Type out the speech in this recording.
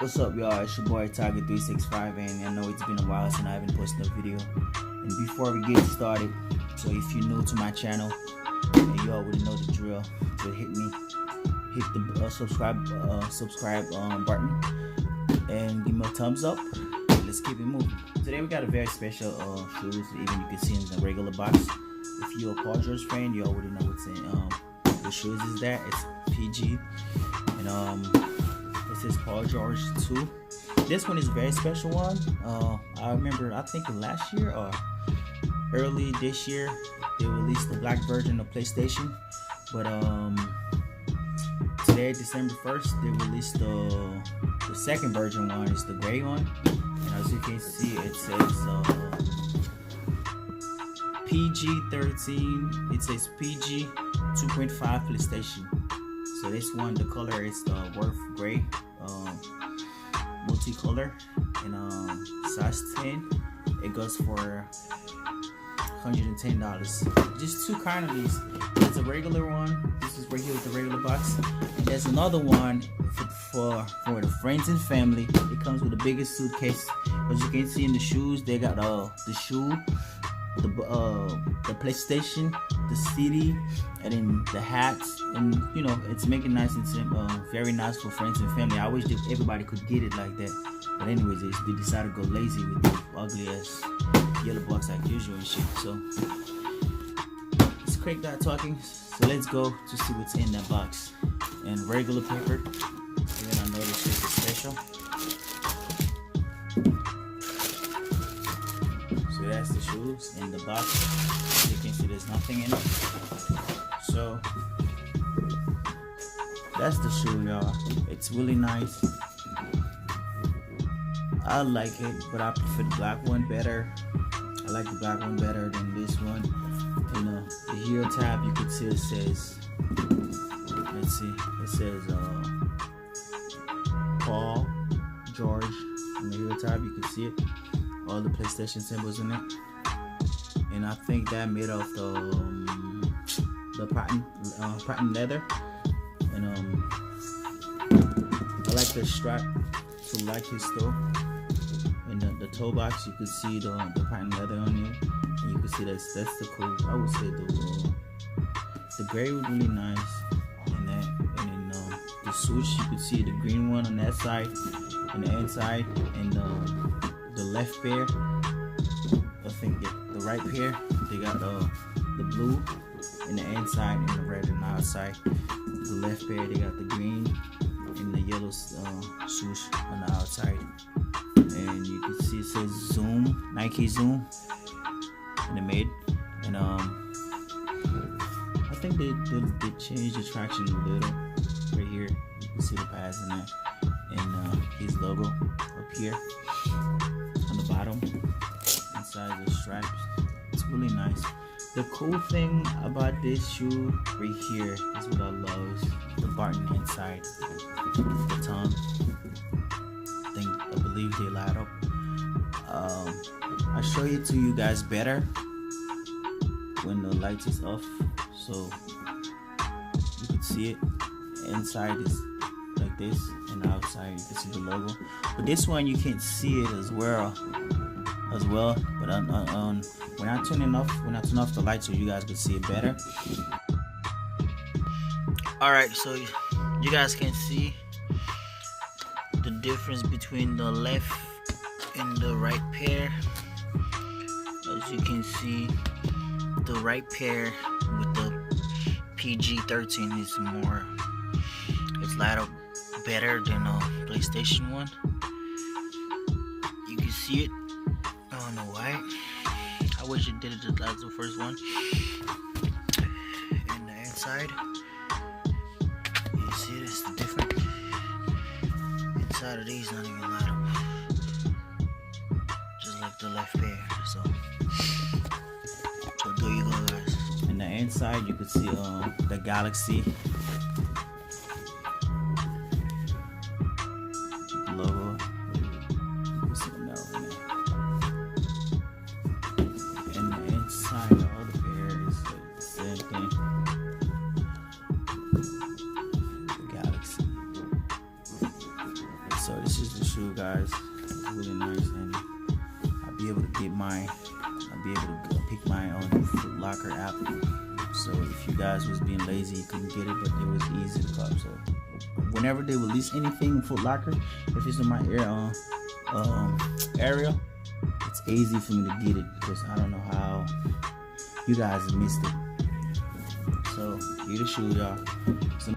What's up, y'all? It's your boy Target365, and I know it's been a while since I haven't posted a video. And before we get started, so if you're new to my channel and you already know the drill, so hit the subscribe button and give me a thumbs up. Let's keep it moving. Today we got a very special shoes, even you can see in the regular box. If you're a Paul George fan, you already know what's in the shoes is there. It's PG, and this is Paul George 2. This one is a very special one. I remember, I think last year or early this year, they released the black version of PlayStation. But today, December 1st, they released the second version one. It's the gray one. And as you can see, it says PG-13. It says PG 2.5 PlayStation. So this one, the color is the Worth Gray, multicolor, and size 10. It goes for $110. Just two kind of these. There's a regular one. This is right here with the regular box, and there's another one for the friends and family. It comes with the biggest suitcase. As you can see in the shoes, they got the shoe, the PlayStation, the CD, and then the hats, and you know, it's making nice and simple, very nice for friends and family. I wish that everybody could get it like that, but anyways, they decided to go lazy with the ugly ass yellow box like usual and shit. So let's Craig that talking. So let's go to see what's in that box. And regular paper, and then I know this is special. So that's the shoes in the box. You can see there's nothing in it. So that's the shoe, y'all. It's really nice. I like it, but I prefer the black one better. I like the black one better than this one. And the heel tab, you can see it says, let's see, it says Paul George on the heel tab. You can see it, all the PlayStation symbols in it. And I think that made of the patent leather. And I like the strap to like his toe. In the toe box, you can see the patent leather on here, and you can see that's the cool. I would say the gray was really nice, and then the swoosh, you can see the green one on that side, and the inside, and the left pair. I think the right pair, they got the blue in the inside and the red on the outside. The left pair, they got the green and the yellow swoosh on the outside. And you can see it says Zoom, Nike Zoom in the mid. And I think they changed the traction a little. Right here, you can see the pads in there, and his logo up here on the bottom, inside the straps. It's really nice. The cool thing about this shoe right here is what I love, is the button inside, the tongue. I believe they light up. I'll show it to you guys better when the light is off, so you can see it. Inside is like this, and the outside you can see the logo. But this one you can't see it as well. But when I turn off the light, so you guys can see it better. All right, so you guys can see the difference between the left and the right pair. As you can see, the right pair with the PG-13 is it's light up better than a PlayStation one. You can see it. I don't know why. I wish it did it just like the first one. And the inside, you see this, the difference. Inside of these not even light up, just like the left pair. So there you go, guys. In the inside, you can see the Galaxy logo. You can see the metal in there. And the inside of all the pair is the same thing. The Galaxy. So this is the shoe, guys. It's really nice, and I'll be able to get mine. I'll be able to pick mine on the Foot Locker app. So if you guys was being lazy, you couldn't get it, but it was easy to cop. So whenever they release anything in Foot Locker, if it's in my area, it's easy for me to get it, because I don't know how you guys missed it. So get a shoe, y'all. So